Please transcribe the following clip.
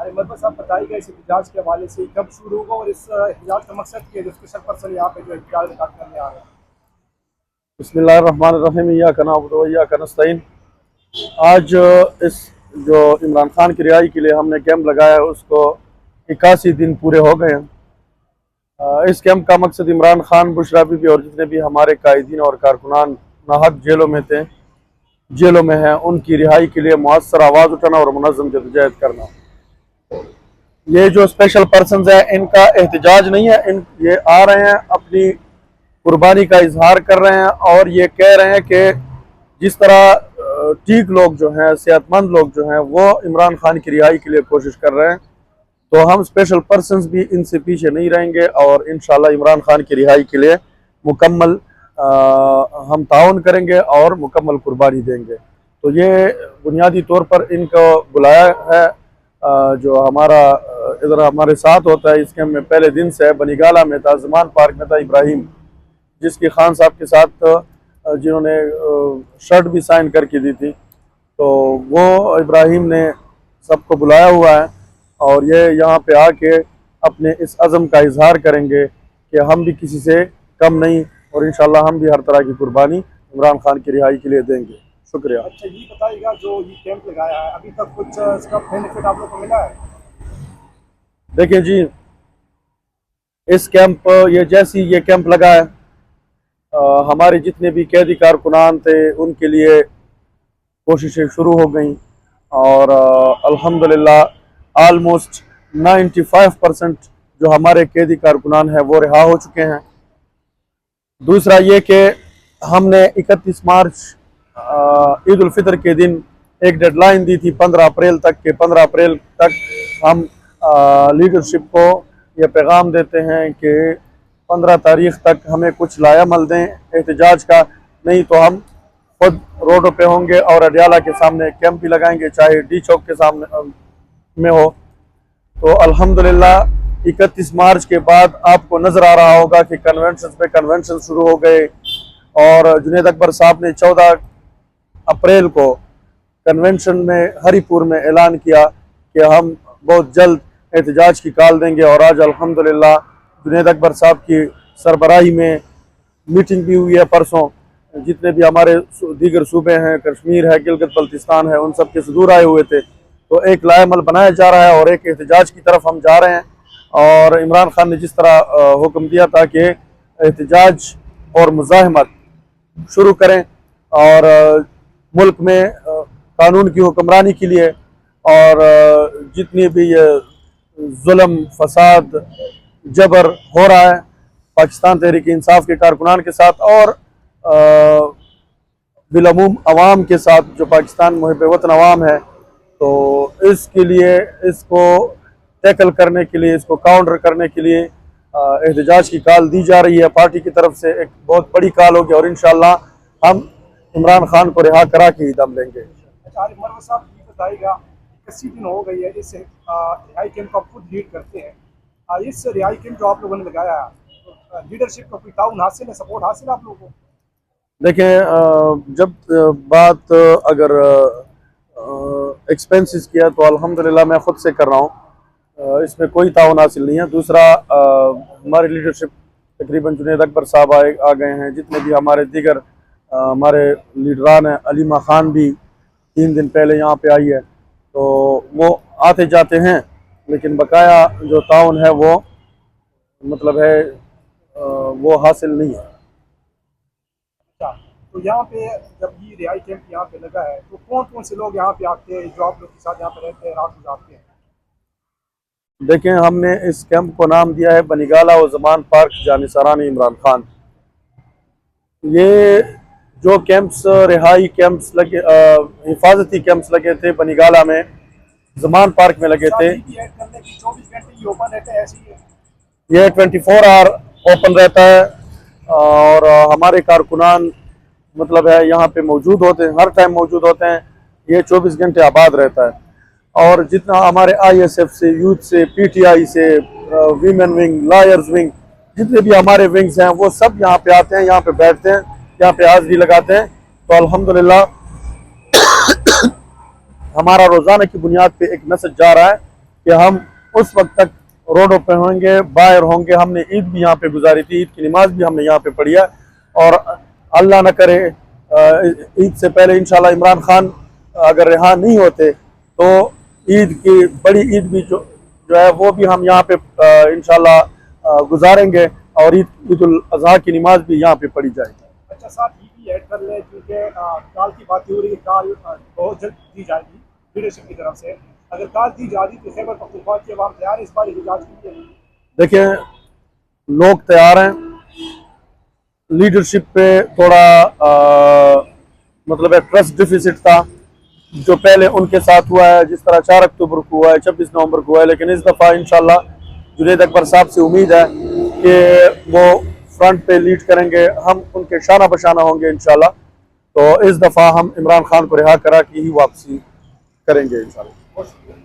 मतलब साहब बताइएगा इस एहतजाज के हवाले से कब शुरू होगा और इस एहतजाज का मकसद क्या है जो स्पेशल पर्सन यहाँ पे जो एहतजाज करने आ रहे हैं। बिस्मिल्लाहिर्रहमानिर्रहीम इय्याका नअबुदु व इय्याका नस्तईन। आज इस जो इमरान खान की रिहाई के लिए हमने कैंप लगाया है उसको 81 दिन पूरे हो गए हैं। इस कैंप का मकसद इमरान खान, बुशरा बीबी और जितने भी हमारे कायदीन और कारकुनान नाहक जेलों में थे, जेलों में हैं, उनकी रिहाई के लिए मुअस्सर आवाज़ उठाना और मुनज़्ज़म जदोजहद करना। ये जो स्पेशल पर्सनस हैं इनका एहतजाज नहीं है, ये आ रहे हैं अपनी कुर्बानी का इजहार कर रहे हैं और ये कह रहे हैं कि जिस तरह ठीक लोग जो हैं, सेहतमंद लोग जो हैं, वो इमरान खान की रिहाई के लिए कोशिश कर रहे हैं, तो हम स्पेशल पर्सनस भी इनसे पीछे नहीं रहेंगे और इंशाल्लाह इमरान खान की रिहाई के लिए मुकम्मल हम ताउन करेंगे और मुकम्मल कुर्बानी देंगे। तो ये बुनियादी तौर पर इनको बुलाया है। जो हमारा इधर हमारे साथ होता है इस कैंप में पहले दिन से बनीगाला में था, ज़मान पार्क में था इब्राहिम, जिसकी खान साहब के साथ जिन्होंने शर्ट भी साइन करके दी थी, तो वो इब्राहिम ने सबको बुलाया हुआ है और ये यहाँ पे आके अपने इस अज़म का इजहार करेंगे कि हम भी किसी से कम नहीं और इंशाल्लाह हम भी हर तरह की कुर्बानी इमरान खान की रिहाई के लिए देंगे। शुक्रिया। अच्छा ये बताइएगा जो ये कैंप लगाया है अभी तक कुछ इसका बेनिफिट आप लोग को मिला है। देखिए जी, इस कैंप ये जैसी ये कैंप लगा है, हमारे जितने भी कैदी कारकुनान थे उनके लिए कोशिशें शुरू हो गई और अल्हम्दुलिल्लाह आलमोस्ट 95% जो हमारे कैदी कारकुनान हैं वो रिहा हो चुके हैं। दूसरा ये कि हमने 31 मार्च ईद उल फितर के दिन एक डेडलाइन दी थी 15 अप्रैल तक के 15 अप्रैल तक हम लीडरशिप को ये पैगाम देते हैं कि 15 तारीख तक हमें कुछ लायामल दें एहतजाज का, नहीं तो हम खुद रोडों पे होंगे और अडियाला के सामने कैंप भी लगाएंगे, चाहे डी चौक के सामने में हो। तो अल्हम्दुलिल्लाह 31 मार्च के बाद आपको नज़र आ रहा होगा कि कन्वेंशन पे कन्वेंशन शुरू हो गए और जुनैद अकबर साहब ने 14 अप्रैल को कन्वेंशन में हरीपुर में ऐलान किया कि हम बहुत जल्द एहतजाज की कॉल देंगे और आज अल्हम्दुलिल्लाह जुनैद अकबर साहब की सरबराही में मीटिंग भी हुई है परसों। जितने भी हमारे दीगर सूबे हैं, कश्मीर है, गिलगित बल्तिस्तान है, उन सब के सदूर आए हुए थे, तो एक लायामल बनाया जा रहा है और एक एहतजाज की तरफ हम जा रहे हैं। और इमरान खान ने जिस तरह हुक्म दिया था कि एहतजाज और मुज़ाहमत शुरू करें और मुल्क में कानून की हुक्मरानी के लिए और जितनी भी ये जुल्म, फसाद, जबर हो रहा है पाकिस्तान तहरीक इंसाफ के कारकुनान के साथ और बिलअमूम अवाम के साथ, जो पाकिस्तान मुहिब वतन अवाम है, तो इसके लिए, इसको टैकल करने के लिए, इसको काउंटर करने के लिए एहतजाज की कॉल दी जा रही है पार्टी की तरफ से। एक बहुत बड़ी कॉल होगी और इंशाअल्लाह हम इमरान खान को रिहा करा के ही दम लेंगे। अच्छा आरिफ मरवत साहब ये बताइएगा 81 दिन हो गई है इस रिहाई कैंप को आप खुद लीड करते हैं, इस रिहाई कैंप जो आप लोगों ने लगाया तो लीडरशिप का कोई ताउन हासिल है, सपोर्ट हासिल है आप लोगों को। देखें, जब बात अगर एक्सपेंसेस किया तो अल्हम्दुलिल्लाह मैं ख़ुद से कर रहा हूँ, इसमें कोई ताउन हासिल नहीं है। दूसरा हमारी लीडरशिप तकरीबन जुनैद अकबर साहब आ गए हैं, जितने भी हमारे दीगर हमारे लीडरान हैं, अलीमा खान भी 3 दिन पहले यहाँ पे आई है, तो वो आते जाते हैं, लेकिन बकाया जो ताउन है वो मतलब है वो हासिल नहीं है। अच्छा तो यहाँ पे जब ये रिहाई कैंप यहाँ पे लगा है तो कौन कौन से लोग यहाँ पे आते हैं जो आप लोग के साथ यहाँ पे रहते हैं, रात गुजारते हैं। देखें, हमने इस कैंप को नाम दिया है बनीगाला व ज़मान पार्क जानिसारानी इमरान खान। ये जो कैंप्स, रिहाई कैंप्स लगे, हिफाजती कैंप्स लगे थे बनीगाला में, ज़मान पार्क में लगे थे, 24 घंटे ही ओपन रहते हैं ऐसे ही। ये 24 आवर ओपन रहता है और हमारे कारकुनान मतलब है यहाँ पे मौजूद होते हैं, हर टाइम मौजूद होते हैं। ये 24 घंटे आबाद रहता है और जितना हमारे ISF से, यूथ से, PTI से, वीमेन विंग, लॉयर्स विंग, जितने भी हमारे विंग्स हैं वो सब यहाँ पे आते हैं, यहाँ पे बैठते हैं, यहाँ पे हाज़िरी लगाते हैं। तो अल्हम्दुलिल्लाह हमारा रोज़ाना की बुनियाद पे एक मैसेज जा रहा है कि हम उस वक्त तक रोडों पे होंगे, बाहर होंगे। हमने ईद भी यहाँ पे गुजारी थी, ईद की नमाज भी हमने यहाँ पे पढ़ी है। और अल्लाह न करे ईद से पहले इंशाल्लाह इमरान खान अगर रिहा नहीं होते तो ईद की बड़ी ईद भी जो है वो भी हम यहाँ पे इंशाल्लाह गुजारेंगे और ईद उल अजहा की नमाज भी यहाँ पे पढ़ी जाएगी। अच्छा साहब, ये भी ऐड कर लें क्योंकि काल की बातें हो रही है, काल बहुत जल्द दी जाएगी लीडरशिप की तरफ से। अगर काल दी जा रही तो खैबर पख्तूनख्वा के अवाम तैयार है इस बार एहतजाज के लिए? देखिए, लोग तैयार हैं। लीडरशिप पे थोड़ा मतलब ट्रस्ट डिफिसिट था जो पहले उनके साथ हुआ है, जिस तरह 4 अक्टूबर को हुआ है, 26 नवंबर को हुआ है। लेकिन इस दफ़ा इंशाल्लाह जुनैद अकबर साहब से उम्मीद है कि वो फ्रंट पे लीड करेंगे, हम उनके शाना बशाना होंगे इंशाल्लाह। तो इस दफ़ा हम इमरान खान को रिहा करा की ही वापसी करेंगे इंशाल्लाह। बहुत शुक्रिया।